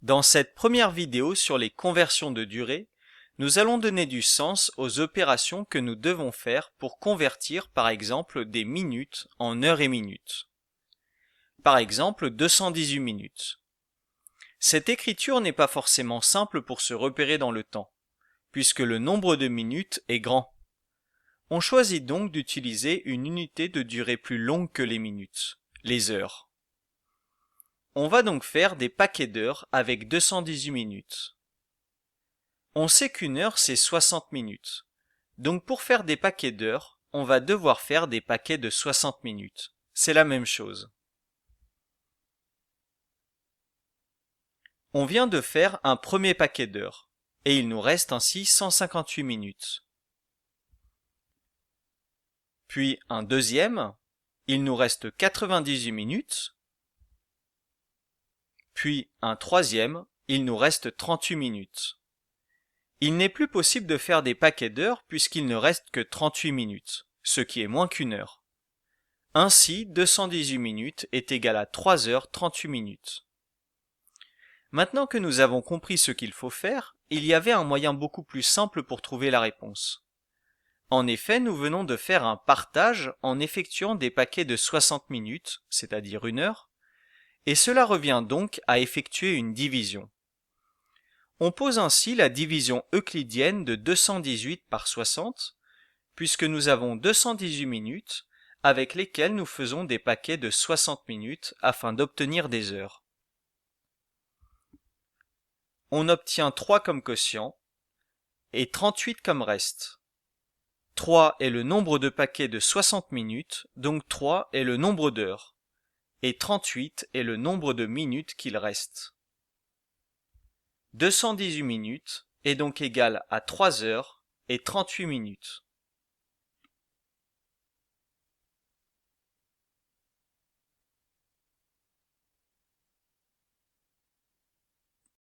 Dans cette première vidéo sur les conversions de durée, nous allons donner du sens aux opérations que nous devons faire pour convertir par exemple des minutes en heures et minutes. Par exemple 218 minutes. Cette écriture n'est pas forcément simple pour se repérer dans le temps, puisque le nombre de minutes est grand. On choisit donc d'utiliser une unité de durée plus longue que les minutes, les heures. On va donc faire des paquets d'heures avec 218 minutes. On sait qu'une heure c'est 60 minutes. Donc pour faire des paquets d'heures, on va devoir faire des paquets de 60 minutes. C'est la même chose. On vient de faire un premier paquet d'heures, et il nous reste ainsi 158 minutes. Puis un deuxième, il nous reste 98 minutes. Puis un troisième, il nous reste 38 minutes. Il n'est plus possible de faire des paquets d'heures puisqu'il ne reste que 38 minutes, ce qui est moins qu'une heure. Ainsi, 218 minutes est égal à 3 heures 38 minutes. Maintenant que nous avons compris ce qu'il faut faire, il y avait un moyen beaucoup plus simple pour trouver la réponse. En effet, nous venons de faire un partage en effectuant des paquets de 60 minutes, c'est-à-dire une heure, et cela revient donc à effectuer une division. On pose ainsi la division euclidienne de 218 par 60, puisque nous avons 218 minutes, avec lesquelles nous faisons des paquets de 60 minutes afin d'obtenir des heures. On obtient 3 comme quotient et 38 comme reste. 3 est le nombre de paquets de 60 minutes, donc 3 est le nombre d'heures. Et 38 est le nombre de minutes qu'il reste. 218 minutes est donc égal à 3 heures et 38 minutes.